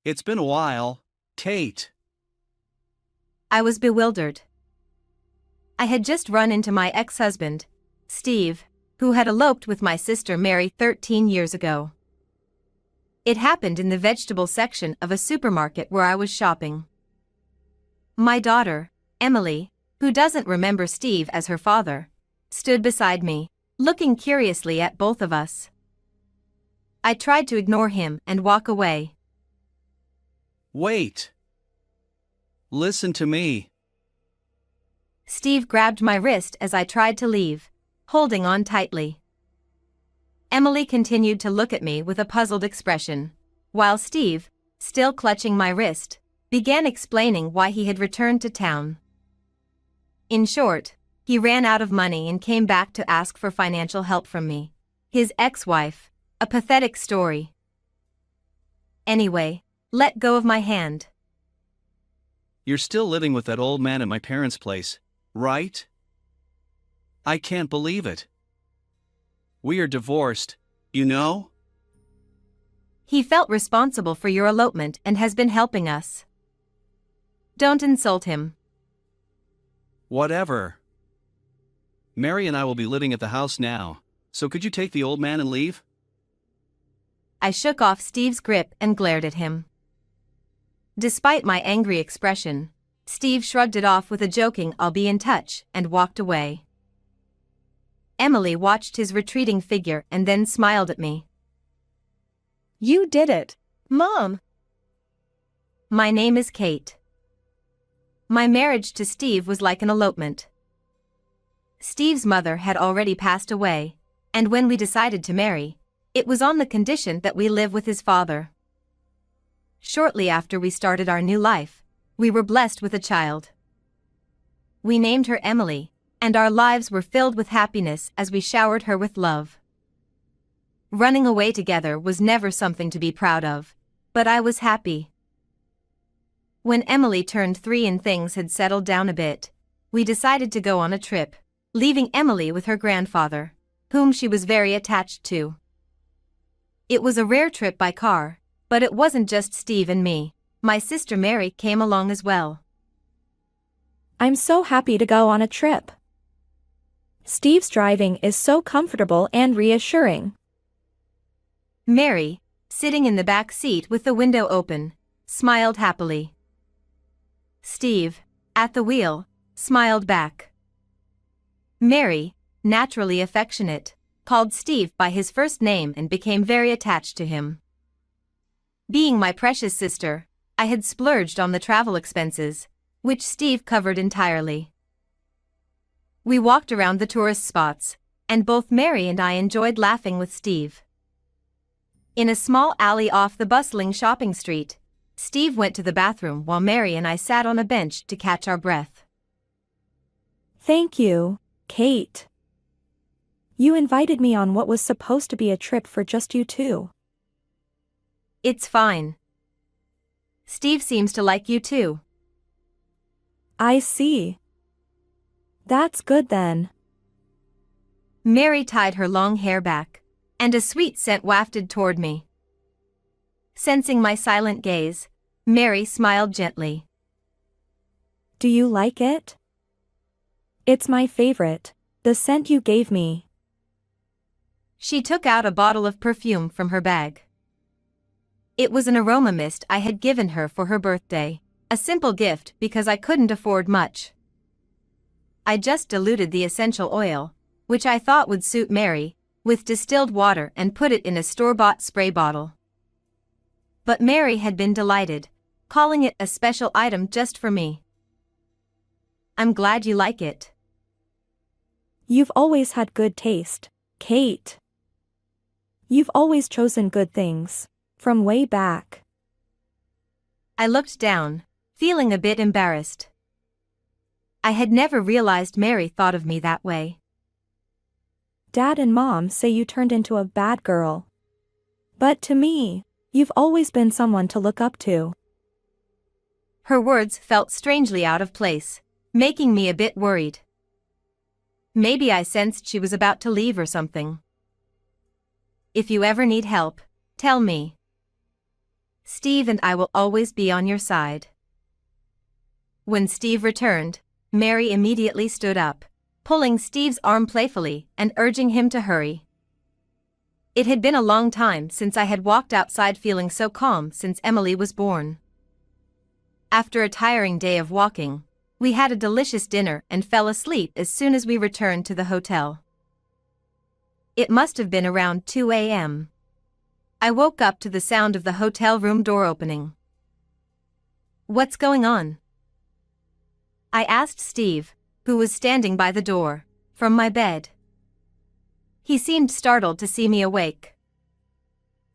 It's been a while, Kate. I was bewildered. I had just run into my ex-husband, Steve, who had eloped with my sister Mary 13 years ago. It happened in the vegetable section of a supermarket where I was shopping. My daughter, Emily, who doesn't remember Steve as her father, stood beside me, looking curiously at both of us. I tried to ignore him and walk away. Wait. Listen to me. Steve grabbed my wrist as I tried to leave, holding on tightly. Emily continued to look at me with a puzzled expression, while Steve, still clutching my wrist, began explaining why he had returned to town. In short, he ran out of money and came back to ask for financial help from me, his ex-wife. A pathetic story. Anyway, let go of my hand. You're still living with that old man at my parents' place, right? I can't believe it. We are divorced, you know? He felt responsible for your elopement and has been helping us. Don't insult him. Whatever. Mary and I will be living at the house now, so could you take the old man and leave? I shook off Steve's grip and glared at him. Despite my angry expression, Steve shrugged it off with a joking "I'll be in touch" and walked away. Emily watched his retreating figure and then smiled at me. You did it, Mom. My name is Kate. My marriage to Steve was like an elopement. Steve's mother had already passed away, and when we decided to marry, it was on the condition that we live with his father. Shortly after we started our new life, we were blessed with a child. We named her Emily, and our lives were filled with happiness as we showered her with love. Running away together was never something to be proud of, but I was happy. When Emily turned 3 and things had settled down a bit, we decided to go on a trip, leaving Emily with her grandfather, whom she was very attached to. It was a rare trip by car, but it wasn't just Steve and me. My sister Mary came along as well. I'm so happy to go on a trip. Steve's driving is so comfortable and reassuring. Mary, sitting in the back seat with the window open, smiled happily. Steve, at the wheel, smiled back. Mary, naturally affectionate, called Steve by his first name and became very attached to him. Being my precious sister, I had splurged on the travel expenses, which Steve covered entirely. We walked around the tourist spots, and both Mary and I enjoyed laughing with Steve. In a small alley off the bustling shopping street, Steve went to the bathroom while Mary and I sat on a bench to catch our breath. Thank you, Kate. You invited me on what was supposed to be a trip for just you two. It's fine. Steve seems to like you too. I see. That's good then. Mary tied her long hair back, and a sweet scent wafted toward me. Sensing my silent gaze, Mary smiled gently. Do you like it? It's my favorite, the scent you gave me. She took out a bottle of perfume from her bag. It was an aroma mist I had given her for her birthday, a simple gift because I couldn't afford much. I just diluted the essential oil, which I thought would suit Mary, with distilled water and put it in a store-bought spray bottle. But Mary had been delighted, calling it a special item just for me. I'm glad you like it. You've always had good taste, Kate. You've always chosen good things, from way back. I looked down, feeling a bit embarrassed. I had never realized Mary thought of me that way. Dad and Mom say you turned into a bad girl. But to me, you've always been someone to look up to. Her words felt strangely out of place, making me a bit worried. Maybe I sensed she was about to leave or something. If you ever need help, tell me. Steve and I will always be on your side." When Steve returned, Mary immediately stood up, pulling Steve's arm playfully and urging him to hurry. It had been a long time since I had walked outside feeling so calm since Emily was born. After a tiring day of walking, we had a delicious dinner and fell asleep as soon as we returned to the hotel. It must have been around 2 a.m. I woke up to the sound of the hotel room door opening. "What's going on?" I asked Steve, who was standing by the door, from my bed. He seemed startled to see me awake.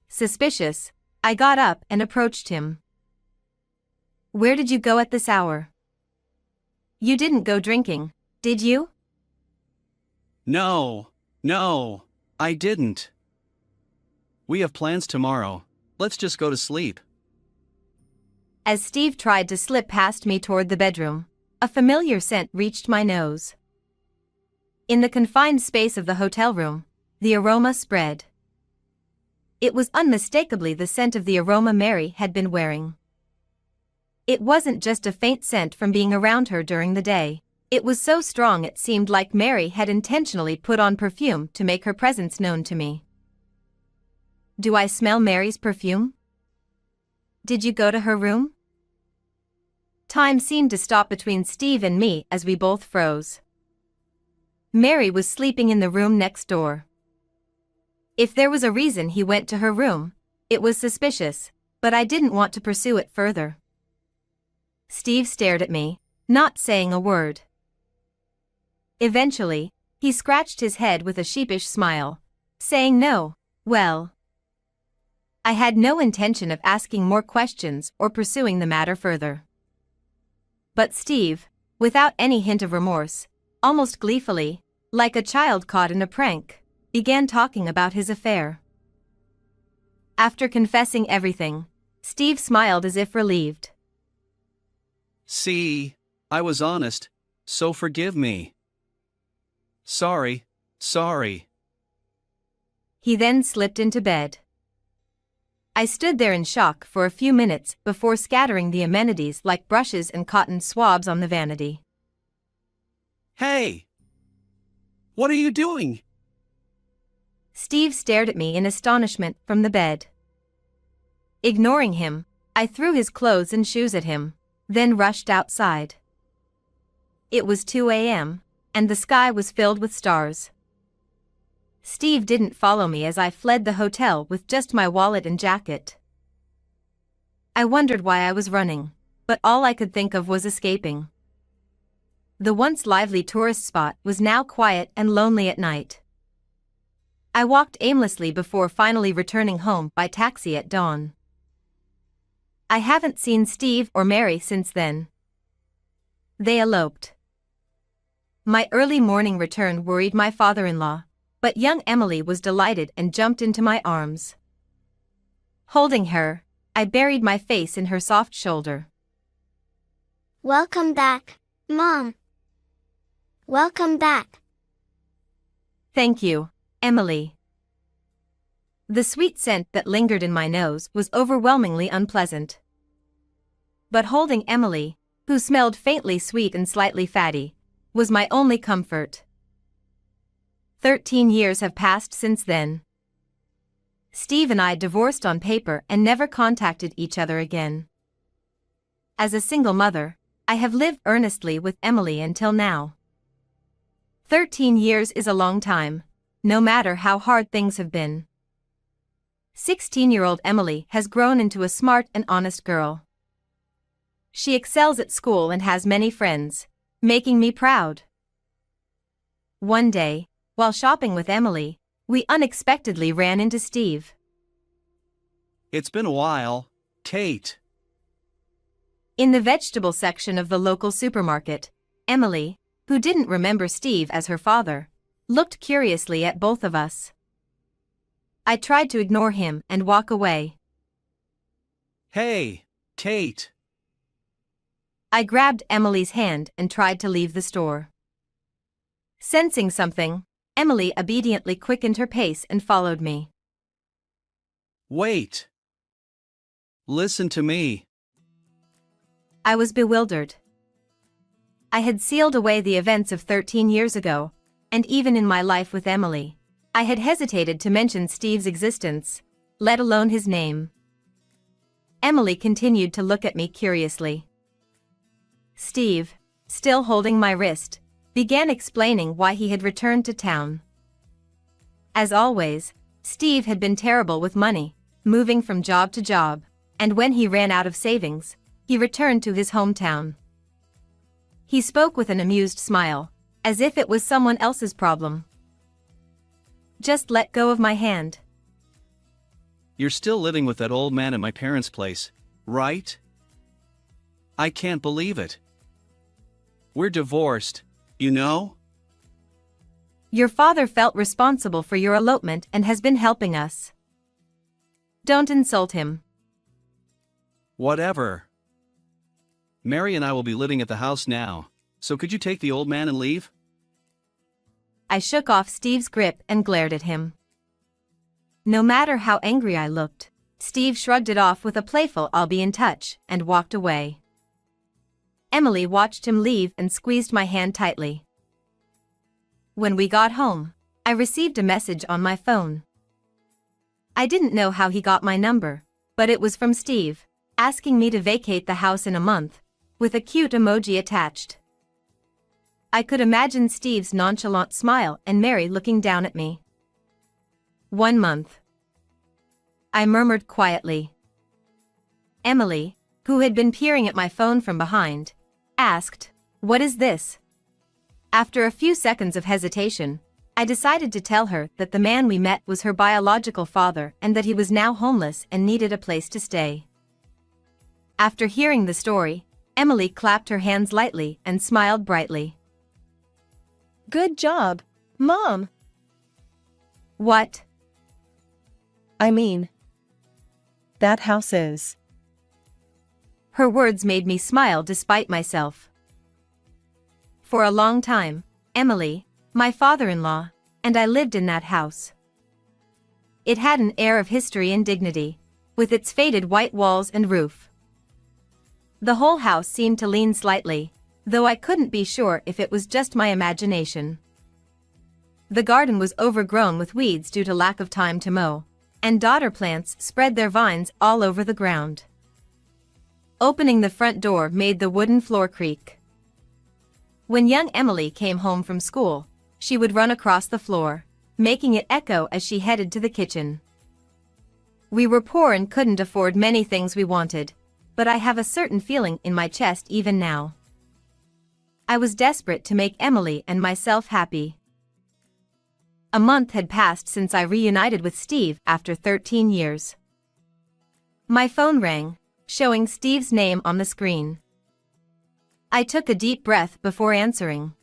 Suspicious, I got up and approached him. "Where did you go at this hour? You didn't go drinking, did you?" No, I didn't. We have plans tomorrow. Let's just go to sleep. As Steve tried to slip past me toward the bedroom, a familiar scent reached my nose. In the confined space of the hotel room, the aroma spread. It was unmistakably the scent of the aroma Mary had been wearing. It wasn't just a faint scent from being around her during the day. It was so strong it seemed like Mary had intentionally put on perfume to make her presence known to me. "Do I smell Mary's perfume? Did you go to her room?" Time seemed to stop between Steve and me as we both froze. Mary was sleeping in the room next door. If there was a reason he went to her room, it was suspicious, but I didn't want to pursue it further. Steve stared at me, not saying a word. Eventually, he scratched his head with a sheepish smile, saying no. Well, I had no intention of asking more questions or pursuing the matter further. But Steve, without any hint of remorse, almost gleefully, like a child caught in a prank, began talking about his affair. After confessing everything, Steve smiled as if relieved. "See, I was honest, so forgive me." Sorry. He then slipped into bed. I stood there in shock for a few minutes before scattering the amenities like brushes and cotton swabs on the vanity. "Hey! What are you doing?" Steve stared at me in astonishment from the bed. Ignoring him, I threw his clothes and shoes at him, then rushed outside. It was 2 a.m., and the sky was filled with stars. Steve didn't follow me as I fled the hotel with just my wallet and jacket. I wondered why I was running, but all I could think of was escaping. The once lively tourist spot was now quiet and lonely at night. I walked aimlessly before finally returning home by taxi at dawn. I haven't seen Steve or Mary since then. They eloped. My early morning return worried my father-in-law, but young Emily was delighted and jumped into my arms. Holding her, I buried my face in her soft shoulder. "Welcome back, Mom. Welcome back." "Thank you, Emily." The sweet scent that lingered in my nose was overwhelmingly unpleasant. But holding Emily, who smelled faintly sweet and slightly fatty, was my only comfort. 13 years have passed since then. Steve and I divorced on paper and never contacted each other again. As a single mother, I have lived earnestly with Emily until now. 13 years is a long time, no matter how hard things have been. 16-year-old Emily has grown into a smart and honest girl. She excels at school and has many friends, making me proud. One day, while shopping with Emily, we unexpectedly ran into Steve. "It's been a while, Kate." In the vegetable section of the local supermarket, Emily, who didn't remember Steve as her father, looked curiously at both of us. I tried to ignore him and walk away. "Hey, Kate." I grabbed Emily's hand and tried to leave the store. Sensing something, Emily obediently quickened her pace and followed me. "Wait." Listen to me. I was bewildered. I had sealed away the events of 13 years ago, and even in my life with Emily, I had hesitated to mention Steve's existence, let alone his name. Emily continued to look at me curiously. Steve, still holding my wrist, began explaining why he had returned to town. As always, Steve had been terrible with money, moving from job to job, and when he ran out of savings, he returned to his hometown. He spoke with an amused smile, as if it was someone else's problem. Just let go of my hand. You're still living with that old man at my parents' place, right? I can't believe it. We're divorced, you know? Your father felt responsible for your elopement and has been helping us. Don't insult him. Whatever. Mary and I will be living at the house now, so could you take the old man and leave? I shook off Steve's grip and glared at him. No matter how angry I looked, Steve shrugged it off with a playful "I'll be in touch" and walked away. Emily watched him leave and squeezed my hand tightly. When we got home, I received a message on my phone. I didn't know how he got my number, but it was from Steve, asking me to vacate the house in a month, with a cute emoji attached. I could imagine Steve's nonchalant smile and Mary looking down at me. 1 month. I murmured quietly. Emily, who had been peering at my phone from behind, asked, "What is this?" After a few seconds of hesitation, I decided to tell her that the man we met was her biological father and that he was now homeless and needed a place to stay. After hearing the story, Emily clapped her hands lightly and smiled brightly. Good job, Mom. What? I mean, that house is. Her words made me smile despite myself. For a long time, Emily, my father-in-law, and I lived in that house. It had an air of history and dignity, with its faded white walls and roof. The whole house seemed to lean slightly, though I couldn't be sure if it was just my imagination. The garden was overgrown with weeds due to lack of time to mow, and daughter plants spread their vines all over the ground. Opening the front door made the wooden floor creak. When young Emily came home from school, she would run across the floor, making it echo as she headed to the kitchen. We were poor and couldn't afford many things we wanted, but I have a certain feeling in my chest even now. I was desperate to make Emily and myself happy. A month had passed since I reunited with Steve after 13 years. My phone rang, showing Steve's name on the screen. I took a deep breath before answering.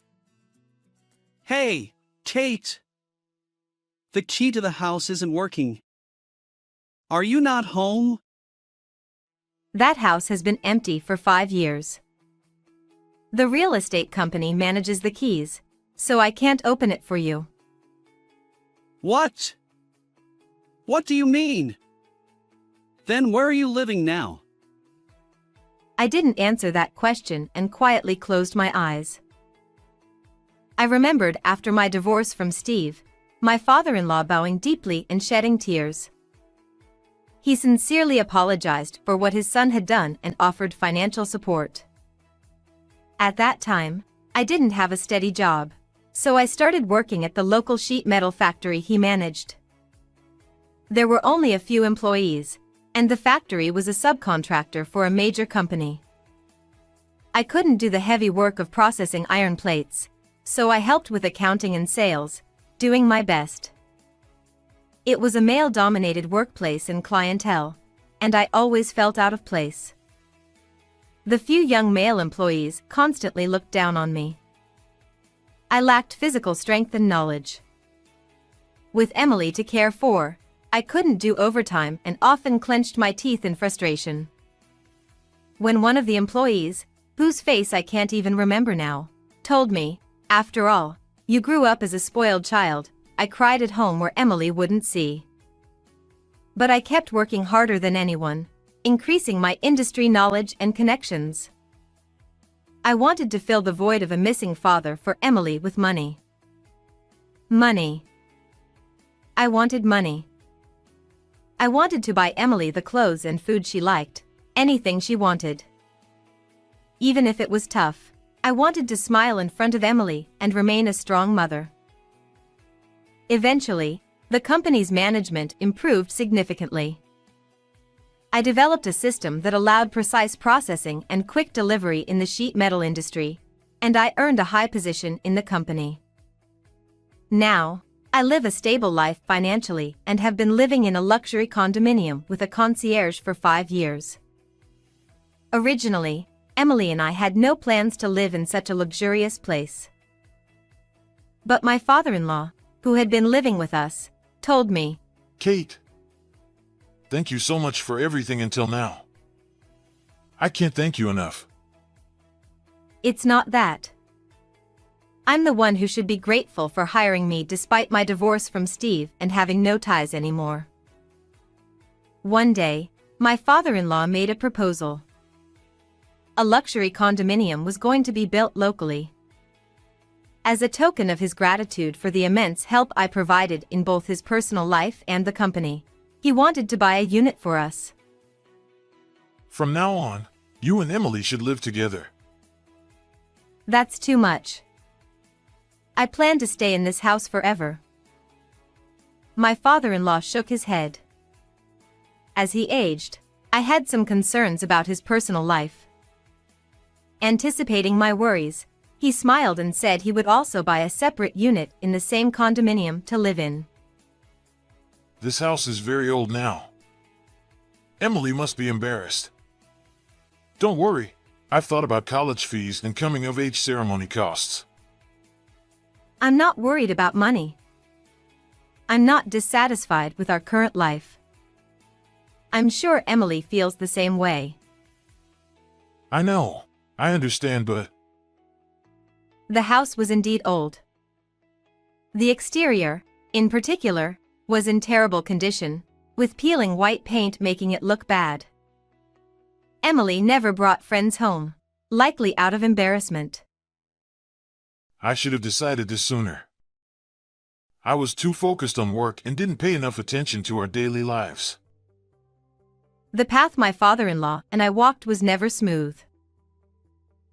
Hey, Kate! The key to the house isn't working. Are you not home? That house has been empty for 5 years. The real estate company manages the keys, so I can't open it for you. What? What do you mean? Then where are you living now? I didn't answer that question and quietly closed my eyes. I remembered after my divorce from Steve, my father-in-law bowing deeply and shedding tears. He sincerely apologized for what his son had done and offered financial support. At that time, I didn't have a steady job, so I started working at the local sheet metal factory he managed. There were only a few employees, and the factory was a subcontractor for a major company. I couldn't do the heavy work of processing iron plates, so I helped with accounting and sales, doing my best. It was a male-dominated workplace and clientele, and I always felt out of place. The few young male employees constantly looked down on me. I lacked physical strength and knowledge. With Emily to care for, I couldn't do overtime and often clenched my teeth in frustration. When one of the employees, whose face I can't even remember now, told me, "After all, you grew up as a spoiled child," I cried at home where Emily wouldn't see. But I kept working harder than anyone, increasing my industry knowledge and connections. I wanted to fill the void of a missing father for Emily with money. Money. I wanted money. I wanted to buy Emily the clothes and food she liked, anything she wanted. Even if it was tough, I wanted to smile in front of Emily and remain a strong mother. Eventually, the company's management improved significantly. I developed a system that allowed precise processing and quick delivery in the sheet metal industry, and I earned a high position in the company. Now, I live a stable life financially and have been living in a luxury condominium with a concierge for 5 years. Originally, Emily and I had no plans to live in such a luxurious place. But my father-in-law, who had been living with us, told me, Kate, thank you so much for everything until now. I can't thank you enough. "It's not that. I'm the one who should be grateful for hiring me despite my divorce from Steve and having no ties anymore." One day, my father-in-law made a proposal. A luxury condominium was going to be built locally. As a token of his gratitude for the immense help I provided in both his personal life and the company, he wanted to buy a unit for us. From now on, you and Emily should live together. "That's too much. I plan to stay in this house forever." My father-in-law shook his head. As he aged, I had some concerns about his personal life. Anticipating my worries, he smiled and said he would also buy a separate unit in the same condominium to live in. This house is very old now. Emily must be embarrassed. Don't worry, I've thought about college fees and coming-of-age ceremony costs. I'm not worried about money. I'm not dissatisfied with our current life. I'm sure Emily feels the same way. I know, I understand, but The house was indeed old. The exterior, in particular, was in terrible condition, with peeling white paint making it look bad. Emily never brought friends home, likely out of embarrassment. I should have decided this sooner. I was too focused on work and didn't pay enough attention to our daily lives. The path my father-in-law and I walked was never smooth.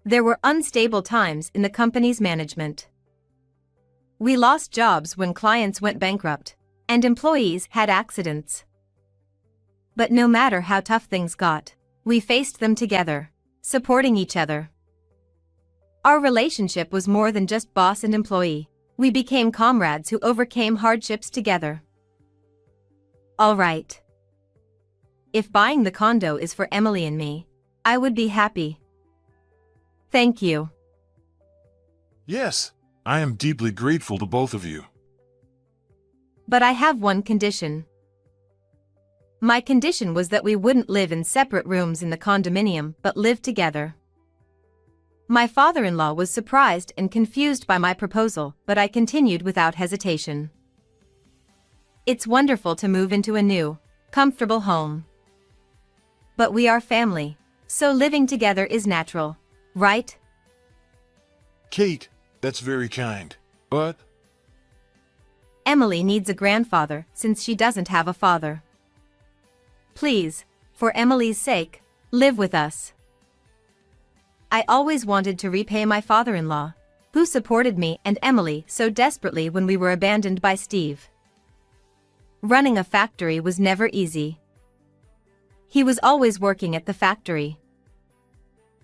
There were unstable times in the company's management. We lost jobs when clients went bankrupt, and employees had accidents. But no matter how tough things got, we faced them together, supporting each other. Our relationship was more than just boss and employee. We became comrades who overcame hardships together. All right. If buying the condo is for Emily and me, I would be happy. Thank you. Yes, I am deeply grateful to both of you. But I have one condition. My condition was that we wouldn't live in separate rooms in the condominium but live together. My father-in-law was surprised and confused by my proposal, but I continued without hesitation. It's wonderful to move into a new, comfortable home. But we are family, so living together is natural, right? Kate, that's very kind, but Emily needs a grandfather since she doesn't have a father. Please, for Emily's sake, live with us. I always wanted to repay my father-in-law, who supported me and Emily so desperately when we were abandoned by Steve. Running a factory was never easy. He was always working at the factory.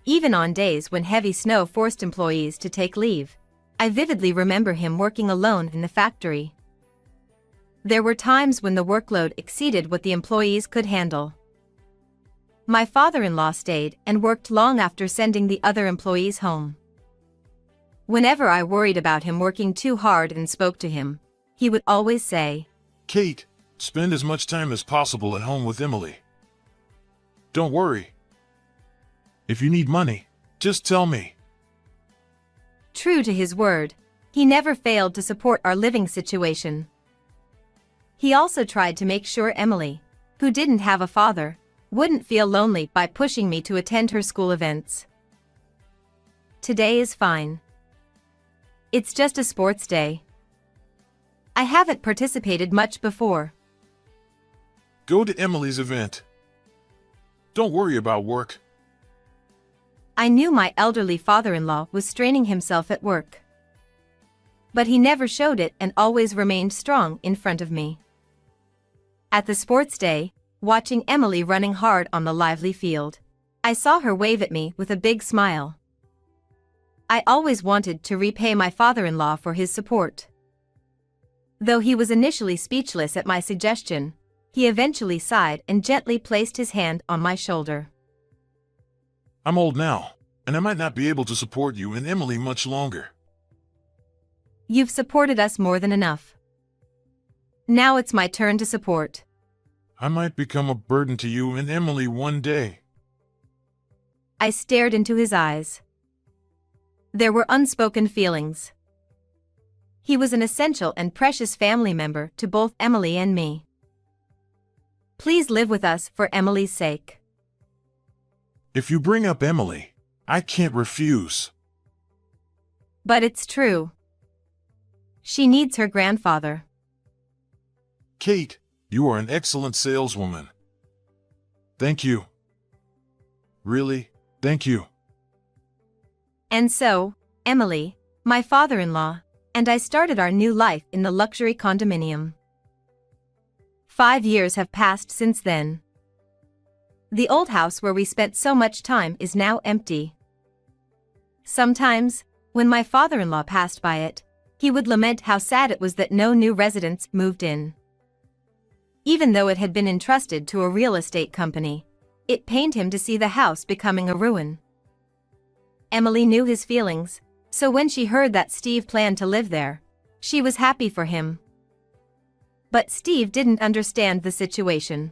Even on days when heavy snow forced employees to take leave, I vividly remember him working alone in the factory. There were times when the workload exceeded what the employees could handle. My father-in-law stayed and worked long after sending the other employees home. Whenever I worried about him working too hard and spoke to him, he would always say, Kate, spend as much time as possible at home with Emily. Don't worry. If you need money, just tell me. True to his word, he never failed to support our living situation. He also tried to make sure Emily, who didn't have a father, wouldn't feel lonely by pushing me to attend her school events. Today is fine. It's just a sports day. I haven't participated much before. Go to Emily's event. Don't worry about work. I knew my elderly father-in-law was straining himself at work. But he never showed it and always remained strong in front of me. At the sports day, watching Emily running hard on the lively field, I saw her wave at me with a big smile. I always wanted to repay my father-in-law for his support. Though he was initially speechless at my suggestion, he eventually sighed and gently placed his hand on my shoulder. I'm old now, and I might not be able to support you and Emily much longer. You've supported us more than enough. Now it's my turn to support. I might become a burden to you and Emily one day. I stared into his eyes. There were unspoken feelings. He was an essential and precious family member to both Emily and me. Please live with us for Emily's sake. If you bring up Emily, I can't refuse. But it's true. She needs her grandfather. Kate, you are an excellent saleswoman. Thank you. Really, thank you. And so, Emily, my father-in-law, and I started our new life in the luxury condominium. 5 years have passed since then. The old house where we spent so much time is now empty. Sometimes, when my father-in-law passed by it, he would lament how sad it was that no new residents moved in. Even though it had been entrusted to a real estate company, it pained him to see the house becoming a ruin. Emily knew his feelings, so when she heard that Steve planned to live there, she was happy for him. But Steve didn't understand the situation.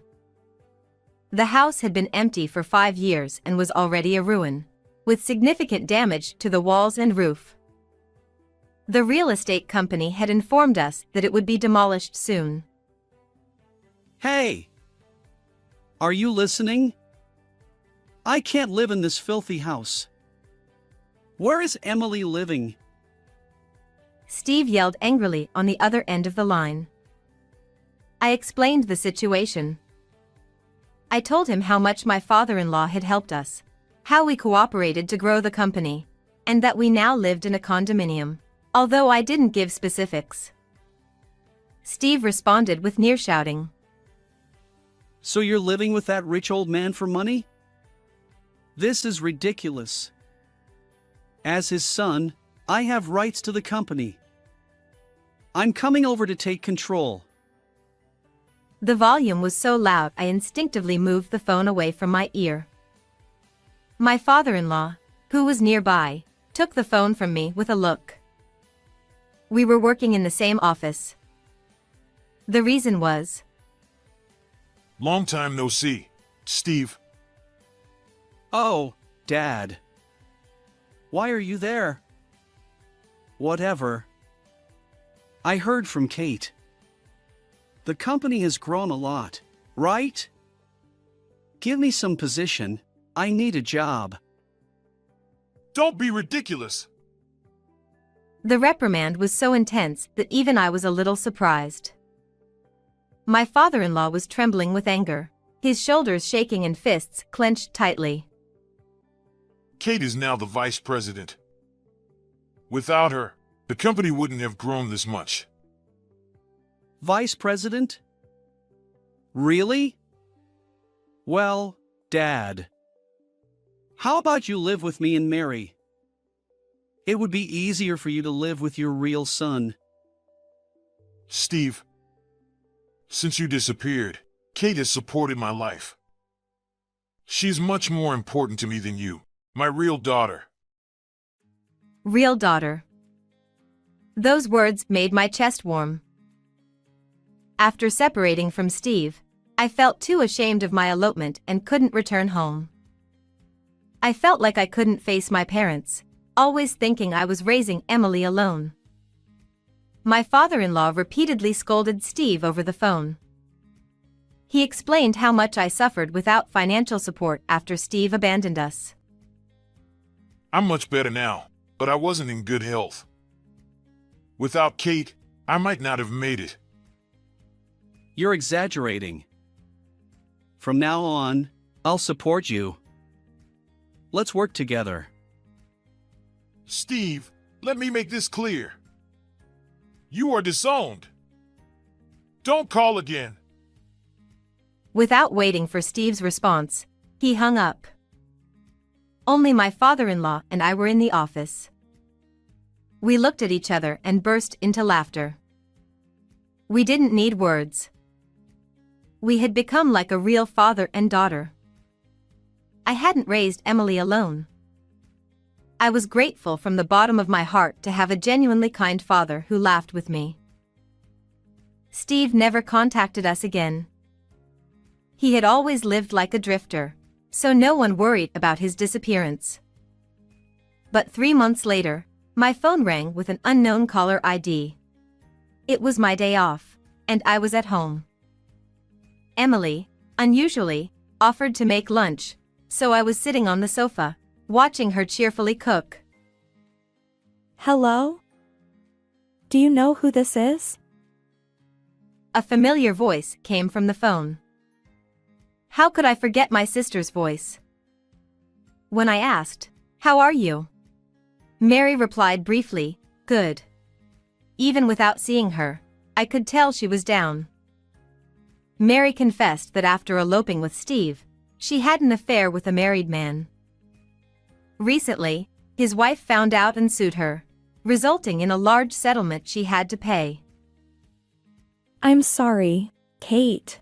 The house had been empty for 5 years and was already a ruin, with significant damage to the walls and roof. The real estate company had informed us that it would be demolished soon. Hey! Are you listening? I can't live in this filthy house. Where is Emily living? Steve yelled angrily on the other end of the line. I explained the situation. I told him how much my father-in-law had helped us, how we cooperated to grow the company, and that we now lived in a condominium, although I didn't give specifics. Steve responded with near shouting. So you're living with that rich old man for money? This is ridiculous. As his son, I have rights to the company. I'm coming over to take control. The volume was so loud I instinctively moved the phone away from my ear. My father-in-law, who was nearby, took the phone from me with a look. We were working in the same office. The reason was, Long time no see, Steve. Oh, Dad. Why are you there? Whatever. I heard from Kate. The company has grown a lot, right? Give me some position. I need a job. Don't be ridiculous. The reprimand was so intense that even I was a little surprised. My father-in-law was trembling with anger, his shoulders shaking and fists clenched tightly. Kate is now the vice president. Without her, the company wouldn't have grown this much. Vice President? Really? Well, Dad. How about you live with me and Mary? It would be easier for you to live with your real son. Steve, since you disappeared, Kate has supported my life. She's much more important to me than you, my real daughter. Real daughter. Those words made my chest warm. After separating from Steve, I felt too ashamed of my elopement and couldn't return home. I felt like I couldn't face my parents, always thinking I was raising Emily alone. My father-in-law repeatedly scolded Steve over the phone. He explained how much I suffered without financial support after Steve abandoned us. I'm much better now, but I wasn't in good health. Without Kate, I might not have made it. You're exaggerating. From now on, I'll support you. Let's work together. Steve, let me make this clear. You are disowned. Don't call again. Without waiting for Steve's response, he hung up. Only my father-in-law and I were in the office. We looked at each other and burst into laughter. We didn't need words. We had become like a real father and daughter. I hadn't raised Emily alone. I was grateful from the bottom of my heart to have a genuinely kind father who laughed with me. Steve never contacted us again. He had always lived like a drifter, so no one worried about his disappearance. But 3 months later, my phone rang with an unknown caller ID. It was my day off, and I was at home. Emily, unusually, offered to make lunch, so I was sitting on the sofa, watching her cheerfully cook. Hello? Do you know who this is? A familiar voice came from the phone. How could I forget my sister's voice? When I asked, "How are you?" Mary replied briefly, "Good." Even without seeing her, I could tell she was down. Mary confessed that after eloping with Steve, she had an affair with a married man. Recently, his wife found out and sued her, resulting in a large settlement she had to pay. I'm sorry, Kate.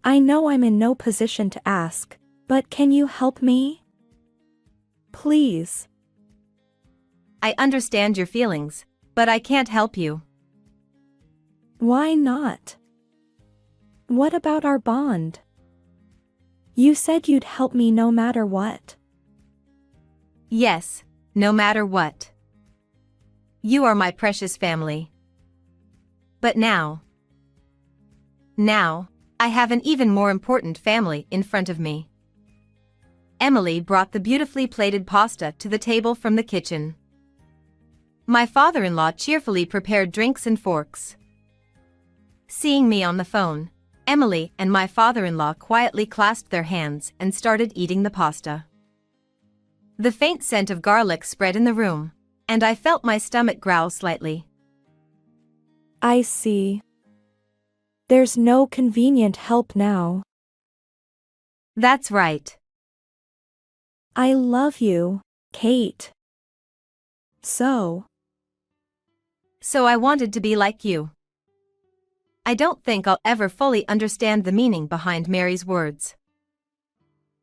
I know I'm in no position to ask, but can you help me? Please. I understand your feelings, but I can't help you. Why not? What about our bond? You said you'd help me no matter what. Yes, no matter what. You are my precious family. But now, I have an even more important family in front of me. Emily brought the beautifully plated pasta to the table from the kitchen. My father-in-law cheerfully prepared drinks and forks. Seeing me on the phone, Emily and my father-in-law quietly clasped their hands and started eating the pasta. The faint scent of garlic spread in the room, and I felt my stomach growl slightly. I see. There's no convenient help now. That's right. I love you, Kate. So I wanted to be like you. I don't think I'll ever fully understand the meaning behind Mary's words.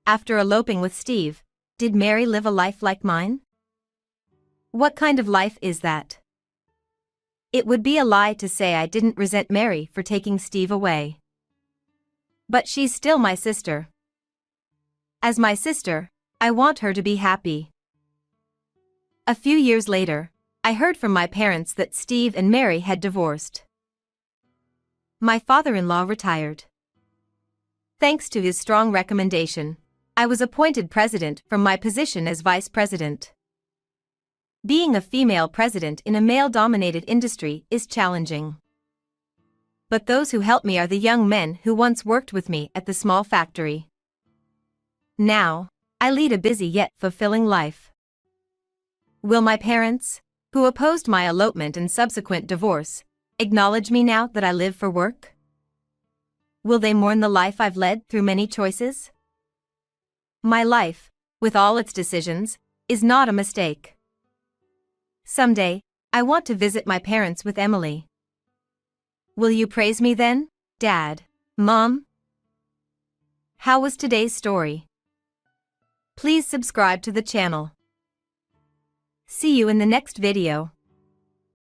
After eloping with Steve, did Mary live a life like mine? What kind of life is that? It would be a lie to say I didn't resent Mary for taking Steve away. But she's still my sister. As my sister, I want her to be happy. A few years later, I heard from my parents that Steve and Mary had divorced. My father-in-law retired. Thanks to his strong recommendation, I was appointed president from my position as vice president. Being a female president in a male-dominated industry is challenging. But those who help me are the young men who once worked with me at the small factory. Now, I lead a busy yet fulfilling life. Will my parents, who opposed my elopement and subsequent divorce, acknowledge me now that I live for work? Will they mourn the life I've led through many choices? My life, with all its decisions, is not a mistake. Someday, I want to visit my parents with Emily. Will you praise me then, Dad, Mom? How was today's story? Please subscribe to the channel. See you in the next video.